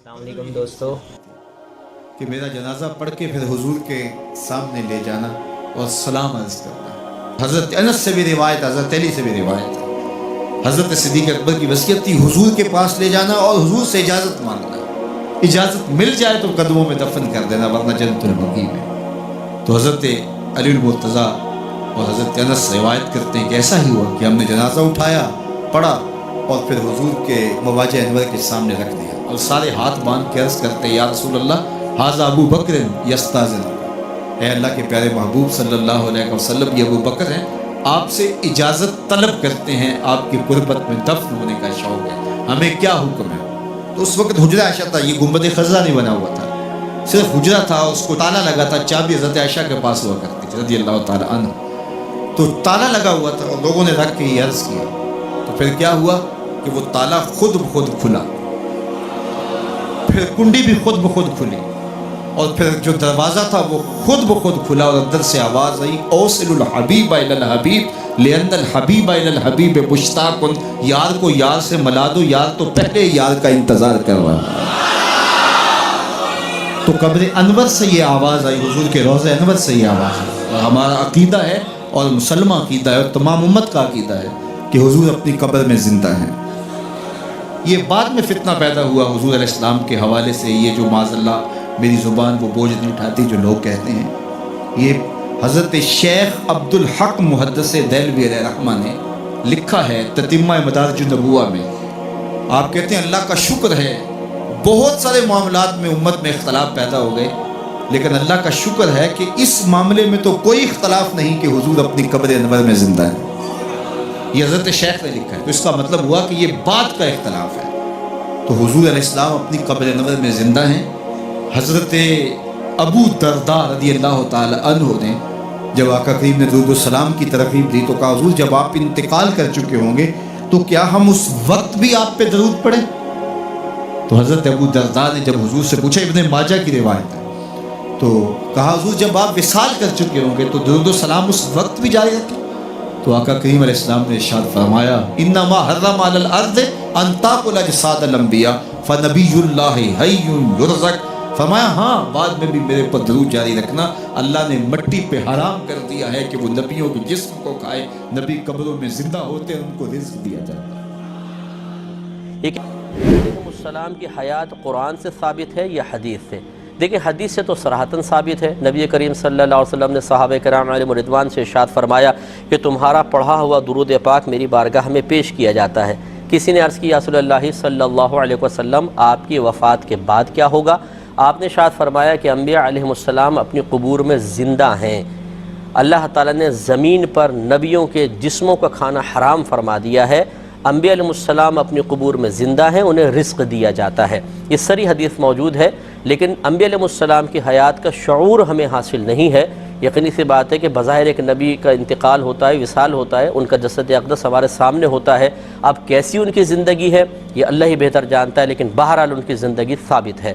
السلام علیکم دوستو، کہ میرا جنازہ پڑھ کے پھر حضور کے سامنے لے جانا اور سلام عرض کرنا۔ حضرت انس سے بھی روایت، حضرت علی سے بھی روایت ہے، حضرت صدیق اکبر کی وصیت تھی حضور کے پاس لے جانا اور حضور سے اجازت مانگنا، اجازت مل جائے تو قدموں میں دفن کر دینا ورنہ جنت البقیع میں۔ تو حضرت علی المرتضیٰ اور حضرت انس روایت کرتے ہیں کہ ایسا ہی ہوا کہ ہم نے جنازہ اٹھایا، پڑھا اور پھر حضور کے مواجہ انور کے سامنے رکھ دیا اور سارے ہاتھ باندھ کے عرض کرتے ہیں یا رسول اللہ ھذا ابو بکر یستاذن، اے اللہ کے پیارے محبوب صلی اللہ علیہ وسلم، یہ ابو بکر ہیں، آپ سے اجازت طلب کرتے ہیں، آپ کی قربت میں دفن ہونے کا شوق ہے، ہمیں کیا حکم ہے؟ تو اس وقت حجرہ عائشہ تھا، یہ گنبد خضرا نہیں بنا ہوا تھا، صرف حجرہ تھا، اس کو تالا لگا تھا، چابی حضرت عائشہ کے پاس ہوا کرتی تھی رضی اللہ تعالی عنہ، تو تالا لگا ہوا تھا اور لوگوں نے رکھ کے یہ عرض کیا، تو پھر کیا ہوا کہ وہ تالا خود بخود کھلا، پھر کنڈی بھی خود بخود کھلی، اور پھر جو دروازہ تھا وہ خود بخود کھلا اور اندر سے آواز آئی اوصل الحبیب الی الحبیب لأن الحبیب الی الحبیب مشتاق، یار کو یار سے ملا دو، یار تو پہلے یار کا انتظار کر رہا ہے۔ تو قبر انور سے یہ آواز آئی، حضور کے روضہ انور سے یہ آواز آئی، اور ہمارا عقیدہ ہے اور مسلمہ عقیدہ ہے اور تمام امت کا عقیدہ ہے کہ حضور اپنی قبر میں زندہ ہیں۔ یہ بعد میں فتنہ پیدا ہوا حضور علیہ السلام کے حوالے سے، یہ جو معاذ اللہ میری زبان وہ بوجھ نہیں اٹھاتی جو لوگ کہتے ہیں، یہ حضرت شیخ عبد الحق محدث دہلوی علیہ رحمہ نے لکھا ہے تتمہ مدارج النبوہ میں۔ آپ کہتے ہیں اللہ کا شکر ہے بہت سارے معاملات میں امت میں اختلاف پیدا ہو گئے، لیکن اللہ کا شکر ہے کہ اس معاملے میں تو کوئی اختلاف نہیں کہ حضور اپنی قبر انور میں زندہ ہے۔ یہ حضرت شیخ نے لکھا ہے، تو اس کا مطلب ہوا کہ یہ بات کا اختلاف ہے، تو حضور علیہ السلام اپنی قبر انور میں زندہ ہیں۔ حضرت ابو درداء رضی اللہ تعالی عنہ نے جب آقا کریم نے درود و سلام کی ترغیب دی تو کہا حضور جب آپ انتقال کر چکے ہوں گے تو کیا ہم اس وقت بھی آپ پہ درود پڑھیں؟ تو حضرت ابو درداء نے جب حضور سے پوچھا، ابن ماجہ کی روایت ہے، تو کہا حضور جب آپ وصال کر چکے ہوں گے تو درود و سلام اس وقت بھی جاری رکھیں؟ تو آقا کریم علیہ السلام نے ارشاد فرمایا انما حرم علی الارض ان تاکل اجساد الانبیاء فنبی اللہ حی یرزق، فرمایا ہاں بعد میں بھی میرے پر درود جاری رکھنا، اللہ نے مٹی پہ حرام کر دیا ہے کہ وہ نبیوں کے جسم کو کھائے، نبی قبروں میں زندہ ہوتے ہیں ان کو رزق دیا جاتا ہے۔ علیہ السلام کی حیات قرآن سے ثابت ہے یا حدیث سے؟ دیکھیں حدیث سے تو صراحتاً ثابت ہے، نبی کریم صلی اللہ علیہ وسلم نے صحابہ کرام علیہم رضوان سے ارشاد فرمایا کہ تمہارا پڑھا ہوا درود پاک میری بارگاہ میں پیش کیا جاتا ہے۔ کسی نے عرض کی یا رسول اللہ صلی اللہ علیہ وسلم آپ کی وفات کے بعد کیا ہوگا؟ آپ نے ارشاد فرمایا کہ انبیاء علیہ السلام اپنی قبور میں زندہ ہیں، اللہ تعالیٰ نے زمین پر نبیوں کے جسموں کا کھانا حرام فرما دیا ہے، انبیاء علیہ السلام اپنی قبور میں زندہ ہیں، انہیں رزق دیا جاتا ہے۔ یہ ساری حدیث موجود ہے، لیکن انبیاء علیہ السلام کی حیات کا شعور ہمیں حاصل نہیں ہے۔ یقینی سی بات ہے کہ بظاہر ایک نبی کا انتقال ہوتا ہے، وصال ہوتا ہے، ان کا جسد اقدس ہمارے سامنے ہوتا ہے، اب کیسی ان کی زندگی ہے یہ اللہ ہی بہتر جانتا ہے، لیکن بہرحال ان کی زندگی ثابت ہے۔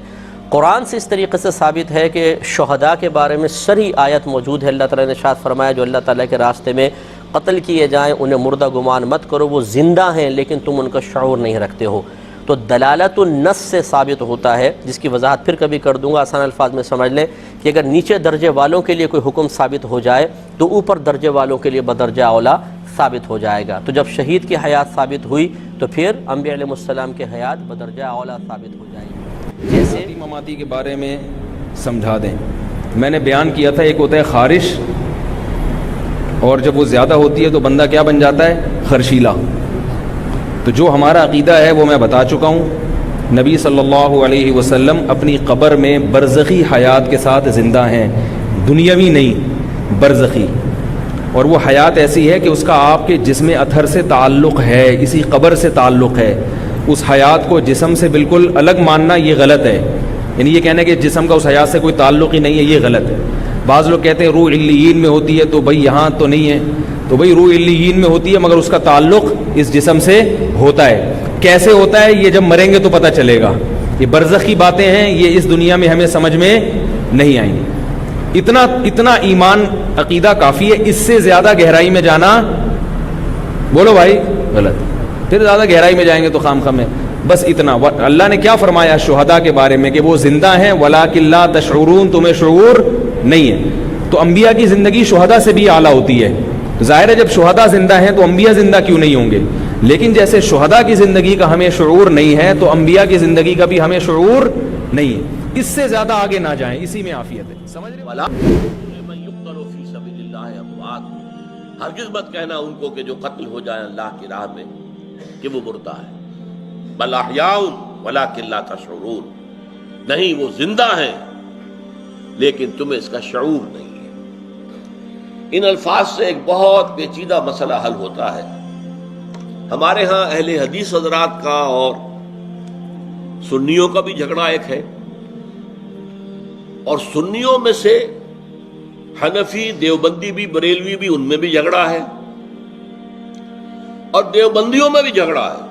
قرآن سے اس طریقے سے ثابت ہے کہ شہداء کے بارے میں صریح آیت موجود ہے، اللہ تعالیٰ نے ارشاد فرمایا جو اللہ تعالیٰ کے راستے میں قتل کیے جائیں انہیں مردہ گمان مت کرو، وہ زندہ ہیں لیکن تم ان کا شعور نہیں رکھتے ہو۔ تو دلالت النص سے ثابت ہوتا ہے، جس کی وضاحت پھر کبھی کر دوں گا، آسان الفاظ میں سمجھ لیں کہ اگر نیچے درجے والوں کے لیے کوئی حکم ثابت ہو جائے تو اوپر درجے والوں کے لیے بدرجہ اولا ثابت ہو جائے گا۔ تو جب شہید کی حیات ثابت ہوئی تو پھر انبیاء علیہ السلام کی حیات بدرجہ اولا ثابت ہو جائے گی۔ جیسے مماتی کے بارے میں سمجھا دیں، میں نے بیان کیا تھا ایک ہوتا ہے خارش، اور جب وہ زیادہ ہوتی ہے تو بندہ کیا بن جاتا ہے؟ خرشیلا۔ تو جو ہمارا عقیدہ ہے وہ میں بتا چکا ہوں، نبی صلی اللہ علیہ وسلم اپنی قبر میں برزخی حیات کے ساتھ زندہ ہیں، دنیاوی نہیں برزخی، اور وہ حیات ایسی ہے کہ اس کا آپ کے جسم اطہر سے تعلق ہے، اسی قبر سے تعلق ہے۔ اس حیات کو جسم سے بالکل الگ ماننا یہ غلط ہے، یعنی یہ کہنا کہ جسم کا اس حیات سے کوئی تعلق ہی نہیں ہے، یہ غلط ہے۔ بعض لوگ کہتے ہیں روح علیین میں ہوتی ہے، تو بھائی یہاں تو نہیں ہے، تو بھائی روح علیین میں ہوتی ہے مگر اس کا تعلق اس جسم سے ہوتا ہے۔ کیسے ہوتا ہے یہ جب مریں گے تو پتہ چلے گا، یہ برزخی باتیں ہیں، یہ اس دنیا میں ہمیں سمجھ میں نہیں آئیں گی۔ اتنا ایمان عقیدہ کافی ہے، اس سے زیادہ گہرائی میں جانا بولو بھائی غلط، پھر زیادہ گہرائی میں جائیں گے تو خام خام ہے۔ بس اتنا. اللہ نے کیا فرمایا شہداء کے بارے میں کہ وہ زندہ ہیں وَلَٰكِن لَا تَشْعُرُونَ, تمہیں شعور نہیں ہے. تو انبیاء کی زندگی شہداء سے بھی اعلیٰ ہوتی ہے. ظاہر ہے جب شہداء زندہ ہیں تو انبیاء زندہ کیوں نہیں ہوں گے, لیکن جیسے شہداء کی زندگی کا ہمیں شعور نہیں ہے تو انبیاء کی زندگی کا بھی ہمیں شعور نہیں ہے. اس سے زیادہ آگے نہ جائیں, اسی میں عافیت ہے. سمجھ رہے ہرگز مت کہنا ان کو کہ جو قتل ہو جائے اللہ کی راہ میں کہ وہ مردہ ہے. بل احیاء ولکن لا تشعرون, نہیں وہ زندہ ہیں لیکن تمہیں اس کا شعور نہیں ہے. ان الفاظ سے ایک بہت پیچیدہ مسئلہ حل ہوتا ہے. ہمارے ہاں اہل حدیث حضرات کا اور سنیوں کا بھی جھگڑا ایک ہے, اور سنیوں میں سے حنفی, دیوبندی بھی, بریلوی بھی, ان میں بھی جھگڑا ہے, اور دیوبندیوں میں بھی جھگڑا ہے.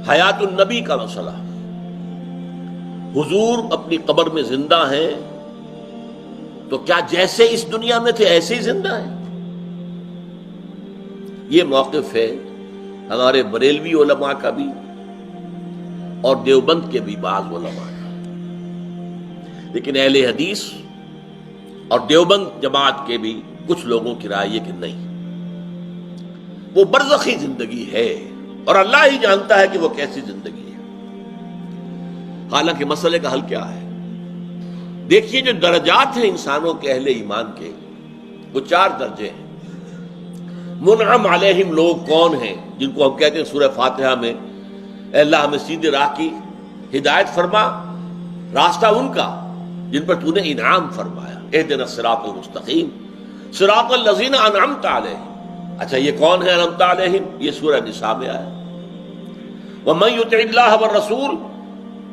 حیات النبی کا مسئلہ, حضور اپنی قبر میں زندہ ہیں تو کیا جیسے اس دنیا میں تھے ایسے ہی زندہ ہیں؟ یہ موقف ہے ہمارے بریلوی علماء کا بھی اور دیوبند کے بھی بعض علماء کا. لیکن اہل حدیث اور دیوبند جماعت کے بھی کچھ لوگوں کی رائے کہ نہیں, وہ برزخی زندگی ہے اور اللہ ہی جانتا ہے کہ وہ کیسی زندگی ہے. حالانکہ مسئلے کا حل کیا ہے؟ دیکھیے جو درجات ہیں انسانوں کے اہل ایمان کے, وہ 4 درجے ہیں. منعم علیہم لوگ کون ہیں جن کو ہم کہتے ہیں سورہ فاتحہ میں اے اللہ ہمیں سیدھے راہ کی ہدایت فرما, راستہ ان کا جن پر تو نے انعام فرمایا. اہدنا الصراط المستقیم صراط الذین انعمت علیہم. اچھا یہ کون ہے انعمت علیہم؟ یہ سورہ نساء میں آیا. ومن یطع اللہ والرسول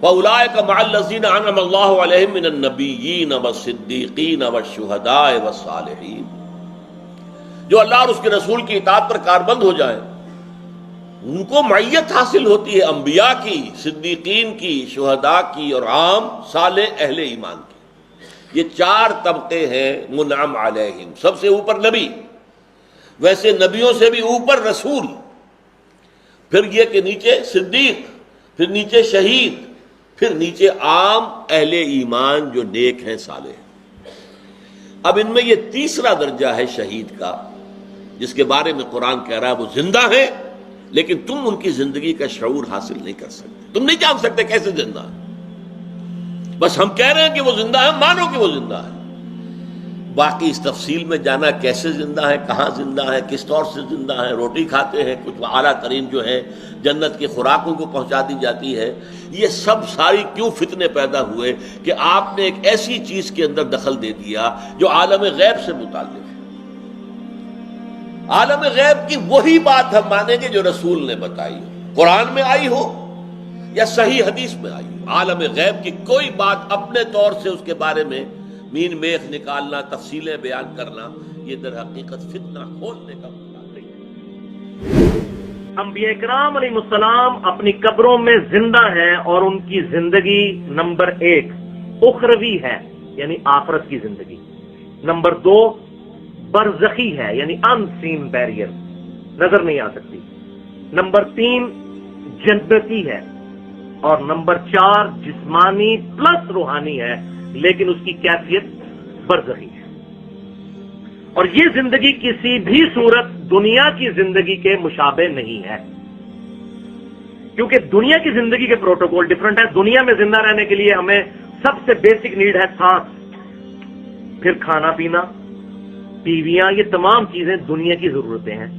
فاولئک مع الذین انعم اللہ علیہم من النبیین والصدیقین والشہداء والصالحین. جو اللہ اور اس کے رسول کی اطاعت پر کاربند ہو جائے ان کو معیت حاصل ہوتی ہے انبیاء کی, صدیقین کی, شہداء کی اور عام صالح اہل ایمان کی. یہ 4 طبقے ہیں منعم علیہم. سب سے اوپر نبی, ویسے نبیوں سے بھی اوپر رسول, پھر یہ کہ نیچے صدیق, پھر نیچے شہید, پھر نیچے عام اہل ایمان جو نیک ہیں, صالح. اب ان میں یہ تیسرا درجہ ہے شہید کا, جس کے بارے میں قرآن کہہ رہا ہے وہ زندہ ہیں لیکن تم ان کی زندگی کا شعور حاصل نہیں کر سکتے, تم نہیں جان سکتے کیسے زندہ ہیں. بس ہم کہہ رہے ہیں کہ وہ زندہ ہے, مانو کہ وہ زندہ ہے. باقی اس تفصیل میں جانا کیسے زندہ ہے, کہاں زندہ ہے, کس طور سے زندہ ہے, روٹی کھاتے ہیں, کچھ اعلیٰ ترین جو ہے جنت کی خوراکوں کو پہنچا دی جاتی ہے, یہ سب ساری کیوں فتنے پیدا ہوئے کہ آپ نے ایک ایسی چیز کے اندر دخل دے دیا جو عالم غیب سے متعلق ہے. عالم غیب کی وہی بات ہم مانیں گے جو رسول نے بتائی ہو, قرآن میں آئی ہو یا صحیح حدیث میں آئی ہو. عالم غیب کی کوئی بات اپنے طور سے اس کے بارے میں مین میخ نکالنا, تفصیلیں بیان کرنا, یہ در حقیقت فتنہ کھولنے کا مطلب نہیں. انبیاء کرام علیہ السلام اپنی قبروں میں زندہ ہیں اور ان کی زندگی نمبر 1 اخروی ہے یعنی آخرت کی زندگی, نمبر 2 برزخی ہے یعنی ان سین بیریئر, نظر نہیں آ سکتی, نمبر 3 جنتی ہے, اور نمبر 4 جسمانی پلس روحانی ہے لیکن اس کی کیفیت برزخی ہے. اور یہ زندگی کسی بھی صورت دنیا کی زندگی کے مشابہ نہیں ہے, کیونکہ دنیا کی زندگی کے پروٹوکول ڈیفرنٹ ہے. دنیا میں زندہ رہنے کے لیے ہمیں سب سے بیسک نیڈ ہے سانس, پھر کھانا پینا, بیویاں, یہ تمام چیزیں دنیا کی ضرورتیں ہیں.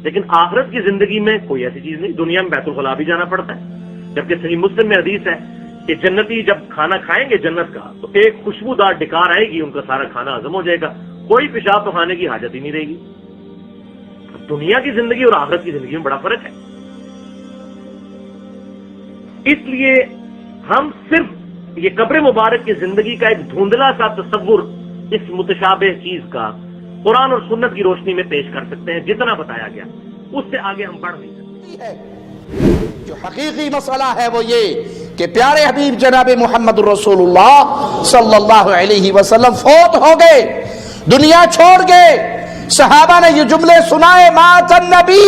لیکن آخرت کی زندگی میں کوئی ایسی چیز نہیں. دنیا میں بیت الخلاء بھی جانا پڑتا ہے, جبکہ صحیح مسلم میں حدیث ہے کہ جنتی جب کھانا کھائیں گے جنت کا تو ایک خوشبودار ڈکار آئے گی, ان کا سارا کھانا ہضم ہو جائے گا, کوئی پیشاب تو کھانے کی حاجت ہی نہیں رہے گی. دنیا کی زندگی اور آخرت کی زندگی میں بڑا فرق ہے. اس لیے ہم صرف یہ قبر مبارک کی زندگی کا ایک دھندلا سا تصور اس متشابہ چیز کا قرآن اور سنت کی روشنی میں پیش کر سکتے ہیں. جتنا بتایا گیا اس سے آگے ہم بڑھ نہیں سکتے. جو حقیقی مسئلہ ہے وہ یہ کہ پیارے حبیب جناب محمد رسول اللہ صلی اللہ علیہ وسلم فوت ہو گئے, دنیا چھوڑ گئے. صحابہ نے یہ جملے سنائے مات النبی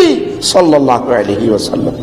صلی اللہ علیہ وسلم,